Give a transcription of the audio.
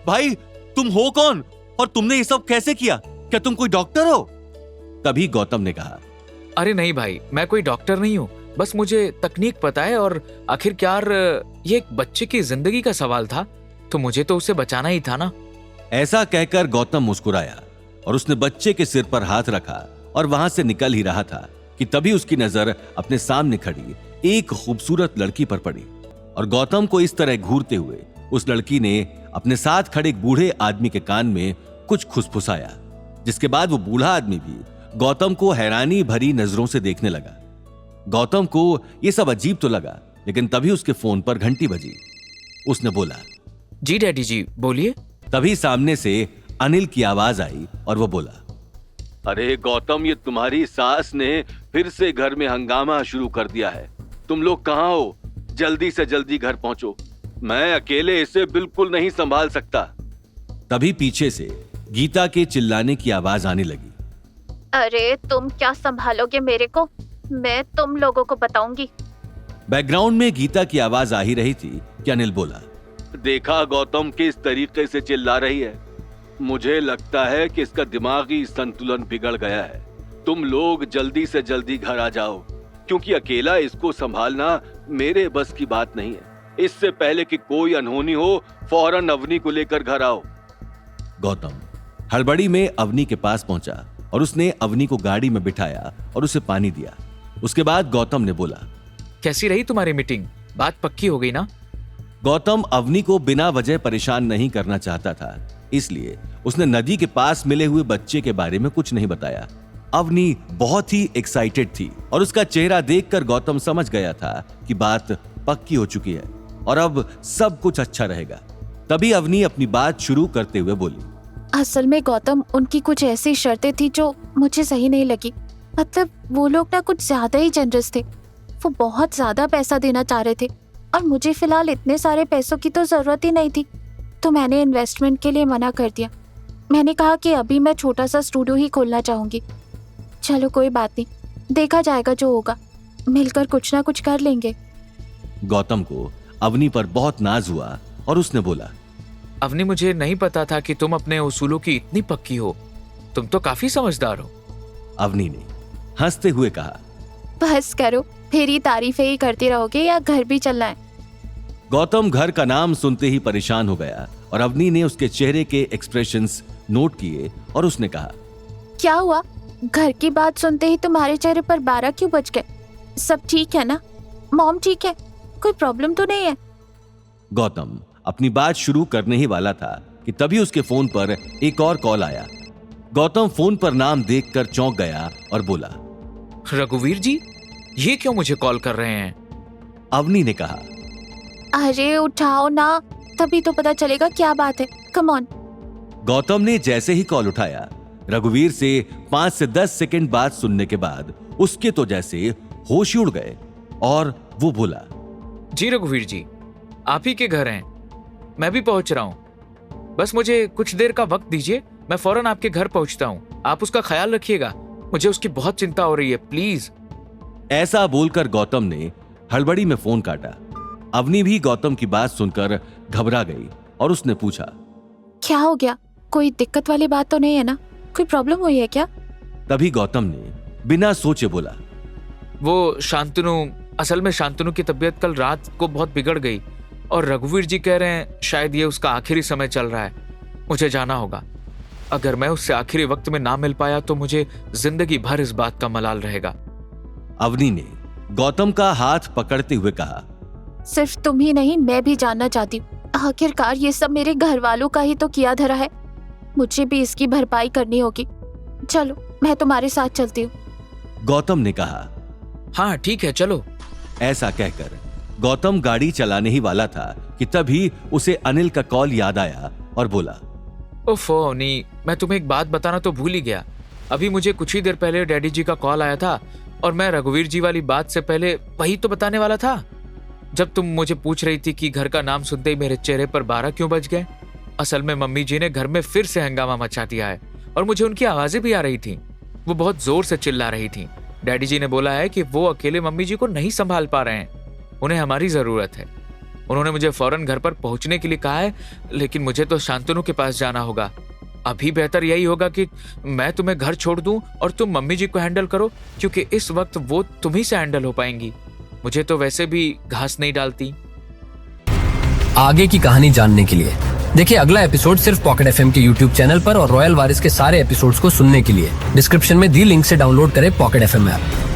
भाई तुम हो कौन और तुमने ये सब कैसे किया? क्या तुम कोई डॉक्टर हो? तभी गौतम ने कहा, अरे नहीं भाई, मैं कोई डॉक्टर नहीं हूँ, बस मुझे तकनीक पता है और आखिरकार ये एक बच्चे की जिंदगी का सवाल था, तो मुझे तो उसे बचाना ही था ना। ऐसा कहकर गौतम मुस्कुराया और उसने बच्चे के सिर पर हाथ रखा और वहां से निकल ही रहा था कि तभी उसकी नजर अपने सामने खड़ी एक खूबसूरत लड़की पर पड़ी और गौतम को इस तरह घूरते हुए उस लड़की ने अपने साथ खड़े एक बूढ़े आदमी के कान में कुछ खुसफुसाया, जिसके बाद वो बूढ़ा आदमी भी गौतम को हैरानी भरी नजरों से देखने लगा। गौतम को यह सब अजीब तो लगा, लेकिन तभी उसके फोन पर घंटी बजी। उसने बोला, जी डैडी जी बोलिए। तभी सामने से अनिल की आवाज आई और वो बोला, अरे गौतम, ये तुम्हारी सास ने फिर से घर में हंगामा शुरू कर दिया है। तुम लोग कहाँ हो? जल्दी से जल्दी घर पहुंचो, मैं अकेले इसे बिल्कुल नहीं संभाल सकता। तभी पीछे से गीता के चिल्लाने की आवाज आने लगी, अरे तुम क्या संभालोगे मेरे को? मैं तुम लोगों को बताऊंगी। बैकग्राउंड में गीता की आवाज आ ही रही थी कि अनिल बोला, देखा गौतम किस तरीके से चिल्ला रही है? मुझे लगता है कि इसका दिमागी संतुलन बिगड़ गया है। तुम लोग जल्दी से जल्दी घर आ जाओ, क्योंकि अकेला इसको संभालना मेरे बस की बात नहीं है। इससे पहले कि कोई अनहोनी हो, फौरन अवनी को लेकर घर आओ। गौतम हड़बड़ी में अवनी के पास पहुंचा और उसने अवनी को गाड़ी में बिठाया और उसे पानी दिया। उसके बाद गौतम ने बोला, कैसी रही तुम्हारी मीटिंग? बात पक्की हो गई ना? गौतम अवनी को बिना वजह परेशान नहीं करना चाहता था, इसलिए उसने नदी के पास मिले हुए बच्चे के बारे में कुछ नहीं बताया। अवनी बहुत ही एक्साइटेड थी और उसका चेहरा देखकर गौतम समझ गया था कि बात पक्की हो चुकी है और अब सब कुछ अच्छा रहेगा। तभी अवनी अपनी बात शुरू करते हुए बोली, असल में गौतम, उनकी कुछ ऐसी शर्तें थी जो मुझे सही नहीं लगी। मतलब वो लोग ना कुछ ज्यादा ही जनरस थे। वो बहुत ज्यादा पैसा देना चाह रहे थे और मुझे फिलहाल इतने सारे पैसों की तो जरूरत ही नहीं थी, तो मैंने इन्वेस्टमेंट के लिए मना कर दिया। मैंने कहा कि अभी मैं छोटा सा स्टूडियो ही खोलना चाहूंगी। चलो कोई बात नहीं, देखा जाएगा जो होगा, मिलकर कुछ ना कुछ कर लेंगे। गौतम को अवनी पर बहुत नाज हुआ और उसने बोला, अवनी, मुझे नहीं पता था कि तुम अपने उसूलों की इतनी पक्की हो। तुम तो काफी समझदार हो। अवनी ने हंसते हुए कहा, बस करो, फिर ही तारीफें ही करते रहोगे या घर भी चलना है? गौतम घर का नाम सुनते ही परेशान हो गया और अवनी ने उसके चेहरे के एक्सप्रेशंस नोट किए और उसने कहा, क्या हुआ? घर की बात सुनते ही तुम्हारे चेहरे पर 12 क्यों बज गए? सब ठीक है ना? मॉम ठीक है? कोई प्रॉब्लम तो नहीं है? गौतम अपनी बात शुरू करने ही वाला था कि तभी उसके फोन पर एक और कॉल आया। गौतम फोन पर नाम देखकर चौंक गया और बोला, रघुवीर जी, ये क्यों मुझे कॉल कर रहे हैं? अवनी ने कहा, अरे उठाओ ना, तभी तो पता चलेगा क्या बात है। Come on. गौतम ने जैसे ही कॉल उठाया, रघुवीर से 5 से 10 सेकंड बात सुनने के बाद उसके तो जैसे होश ही उड़ गए और वो बोला, जी रघुवीर जी, आप ही के घर हैं, मैं भी पहुंच रहा हूं। बस मुझे कुछ देर का वक्त दीजिए, मैं फौरन आपके घर पहुंचता हूं। आप उसका ख्याल रखिएगा, मुझे उसकी बहुत चिंता हो रही है, प्लीज। ऐसा बोलकर गौतम ने हड़बड़ी में फोन काटा। अवनी भी गौतम की बात सुनकर घबरा गई और उसने पूछा, क्या हो गया? कोई दिक्कत वाली बात तो नहीं है ना? कोई प्रॉब्लम हुई है क्या? तभी गौतम ने बिना सोचे बोला, वो शांतनु, असल में शांतनु की तबीयत कल रात को बहुत बिगड़ गई और रघुवीर जी कह रहे हैं शायद ये उसका आखिरी समय चल रहा है। मुझे जाना होगा। अगर मैं उससे आखिरी वक्त में ना मिल पाया तो मुझे जिंदगी भर इस बात का मलाल रहेगा। अवनी ने गौतम का हाथ पकड़ते हुए कहा, सिर्फ तुम ही नहीं, मैं भी जानना चाहती हूँ। आखिरकार ये सब मेरे घर वालों का ही तो किया धरा है, मुझे भी इसकी भरपाई करनी होगी। चलो मैं तुम्हारे साथ चलती हूँ। गौतम ने कहा, हाँ ठीक है, चलो। ऐसा कहकर गौतम गाड़ी चलाने ही वाला था कि तभी उसे अनिल का कॉल याद आया और बोला, ओफो अवनी, मैं तुम्हें एक बात बताना तो भूल ही गया। अभी मुझे कुछ ही देर पहले डैडी जी का कॉल आया था और मैं रघुवीर जी वाली बात से पहले वही तो बताने वाला था। जब तुम मुझे पूछ रही थी कि घर का नाम सुनते ही मेरे चेहरे पर 12 क्यों बज गए, असल में मम्मी जी ने घर में फिर से हंगामा मचा दिया है और मुझे उनकी आवाजें भी आ रही थी। वो बहुत जोर से चिल्ला रही थी। डैडी जी ने बोला है कि वो अकेले मम्मी जी को नहीं संभाल पा रहे हैं, उन्हें हमारी जरूरत है। उन्होंने मुझे फौरन घर पर पहुंचने के लिए कहा है, लेकिन मुझे तो शांतनु के पास जाना होगा। अभी बेहतर यही होगा कि मैं तुम्हें घर छोड़ दूं और तुम मम्मी जी को हैंडल करो, क्योंकि इस वक्त वो तुम्ही से हैंडल हो पाएंगी। मुझे तो वैसे भी घास नहीं डालती। आगे की कहानी जानने के लिए देखिए अगला एपिसोड सिर्फ पॉकेट एफएम के यूट्यूब चैनल पर और रॉयल वारिस के सारे एपिसोड्स को सुनने के लिए डिस्क्रिप्शन में दी लिंक से डाउनलोड करें पॉकेट एफएम ऐप।